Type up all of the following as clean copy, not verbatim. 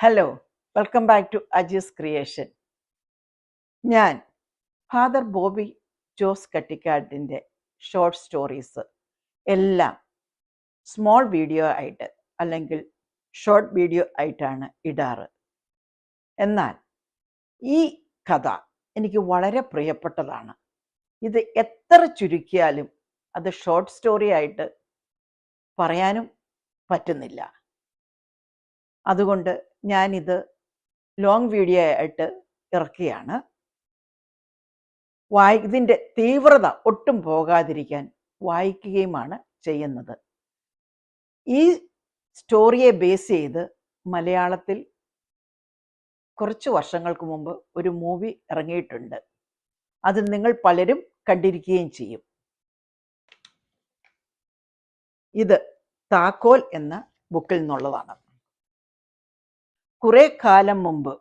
Hello, welcome back to Ajees creation. ഞാൻ father Bobby Jose കട്ടിക്കാടിൻ്റെ short stories എല്ലാം സ്മോൾ വീഡിയോ ആയിട്ട് അല്ലെങ്കിൽ ഷോർട്ട് വീഡിയോ ആയിട്ടാണ് ഇടാറ്. എന്നാൽ ഈ കഥ എനിക്ക് വളരെ പ്രിയപ്പെട്ടതാണ്. ഇത് എത്ര ചുരുക്കിയാലും അത് ഷോർട്ട് സ്റ്റോറി ആയിട്ട് പറയാനും പറ്റുന്നില്ല. അതുകൊണ്ട് ഞാനിത് ലോങ് വീഡിയോ ആയിട്ട് ഇറക്കുകയാണ്. ഇതിൻ്റെ തീവ്രത ഒട്ടും പോകാതിരിക്കാൻ വായിക്കുകയുമാണ് ചെയ്യുന്നത്. ഈ സ്റ്റോറിയെ ബേസ് ചെയ്ത് മലയാളത്തിൽ കുറച്ച് വർഷങ്ങൾക്ക് മുമ്പ് ഒരു മൂവി ഇറങ്ങിയിട്ടുണ്ട്. അത് നിങ്ങൾ പലരും കണ്ടിരിക്കുകയും ചെയ്യും. ഇത് താക്കോൽ എന്ന ബുക്കിൽ നിന്നുള്ളതാണ്. കുറെ കാലം മുമ്പ്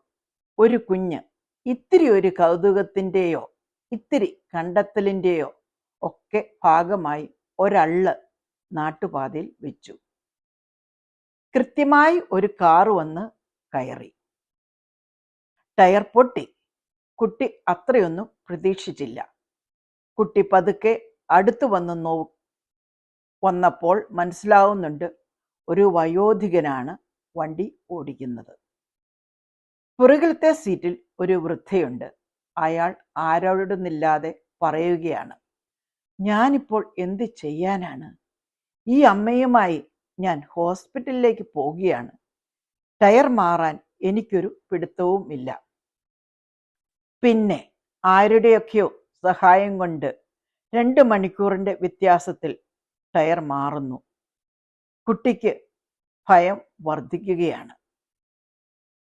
ഒരു കുഞ്ഞ് ഇത്തിരി ഒരു കൗതുകത്തിൻ്റെയോ ഇത്തിരി കണ്ടെത്തലിൻ്റെയോ ഒക്കെ ഭാഗമായി ഒരള്ള് നാട്ടുപാതയിൽ വെച്ചു. കൃത്യമായി ഒരു കാറ് വന്ന് കയറി. ടയർ പൊട്ടി. കുട്ടി അത്രയൊന്നും പ്രതീക്ഷിച്ചില്ല. കുട്ടി പതുക്കെ അടുത്തു വന്നപ്പോൾ മനസ്സിലാവുന്നുണ്ട്, ഒരു വയോധികനാണ് വണ്ടി ഓടിക്കുന്നത്. പുറകിലത്തെ സീറ്റിൽ ഒരു വൃദ്ധയുണ്ട്. അയാൾ ആരോടുന്നില്ലാതെ പറയുകയാണ്, ഞാനിപ്പോൾ എന്ത് ചെയ്യാനാണ്? ഈ അമ്മയുമായി ഞാൻ ഹോസ്പിറ്റലിലേക്ക് പോവുകയാണ്. ടയർ മാറാൻ എനിക്കൊരു പിടുത്തവും ഇല്ല. പിന്നെ ആരുടെയൊക്കെയോ സഹായം കൊണ്ട് 2 മണിക്കൂറിൻ്റെ വ്യത്യാസത്തിൽ ടയർ മാറുന്നു. കുട്ടിക്ക് ഭയം വർദ്ധിക്കുകയാണ്.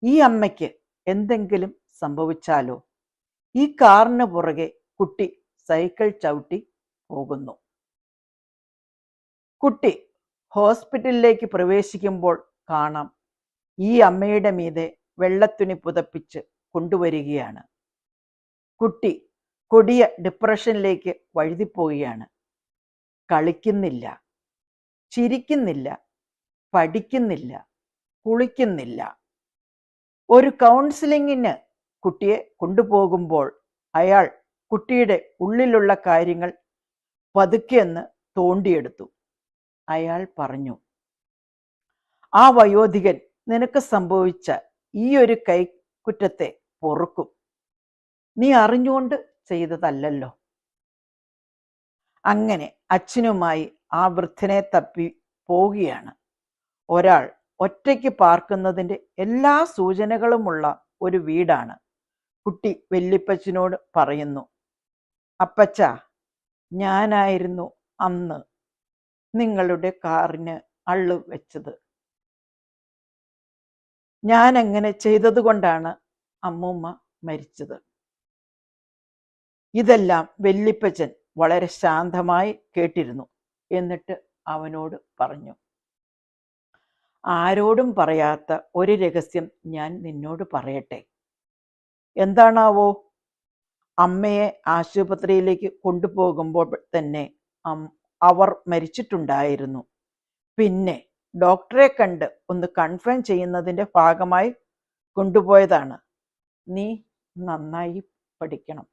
ഈ അമ്മയ്ക്ക് എന്തെങ്കിലും സംഭവിച്ചാലോ? ഈ കാറിന് പുറകെ കുട്ടി സൈക്കിൾ ചവിട്ടി പോകുന്നു. കുട്ടി ഹോസ്പിറ്റലിലേക്ക് പ്രവേശിക്കുമ്പോൾ കാണാം, ഈ അമ്മയുടെ മീതെ വെള്ളത്തുണി പുതപ്പിച്ച് കൊണ്ടുവരികയാണ്. കുട്ടി കൊടിയ ഡിപ്രഷനിലേക്ക് വഴുതിപ്പോവുകയാണ്. കളിക്കുന്നില്ല, ചിരിക്കുന്നില്ല, പഠിക്കുന്നില്ല, കുളിക്കുന്നില്ല. ഒരു കൗൺസിലിങ്ങിന് കുട്ടിയെ കൊണ്ടുപോകുമ്പോൾ അയാൾ കുട്ടിയുടെ ഉള്ളിലുള്ള കാര്യങ്ങൾ പതുക്കെയൊന്ന് തോണ്ടിയെടുത്തു. അയാൾ പറഞ്ഞു, ആ വയോധികൻ നിനക്ക് സംഭവിച്ച ഈ ഒരു കൈക്കുറ്റത്തെ പൊറുക്കും. നീ അറിഞ്ഞുകൊണ്ട് ചെയ്തതല്ലല്ലോ. അങ്ങനെ അച്ഛനുമായി ആ വൃദ്ധനെ തപ്പി പോവുകയാണ്. ഒരാൾ ഒറ്റയ്ക്ക് പാർക്കുന്നതിൻ്റെ എല്ലാ സൂചനകളുമുള്ള ഒരു വീടാണ്. കുട്ടി വല്യപ്പച്ചനോട് പറയുന്നു, അപ്പച്ച, ഞാനായിരുന്നു അന്ന് നിങ്ങളുടെ കാറിന് അള്ളു വെച്ചത്. ഞാൻ അങ്ങനെ ചെയ്തതുകൊണ്ടാണ് അമ്മൂമ്മ മരിച്ചത്. ഇതെല്ലാം വല്യപ്പച്ചൻ വളരെ ശാന്തമായി കേട്ടിരുന്നു. എന്നിട്ട് അവനോട് പറഞ്ഞു, ആരോടും പറയാത്ത ഒരു രഹസ്യം ഞാൻ നിന്നോട് പറയട്ടെ. എന്താണാവോ? അമ്മയെ ആശുപത്രിയിലേക്ക് കൊണ്ടുപോകുമ്പോൾ തന്നെ അവർ മരിച്ചിട്ടുണ്ടായിരുന്നു. പിന്നെ ഡോക്ടറെ കണ്ട് ഒന്ന് കൺഫേം ചെയ്യുന്നതിൻ്റെ ഭാഗമായി കൊണ്ടുപോയതാണ്. നീ നന്നായി പഠിക്കണം.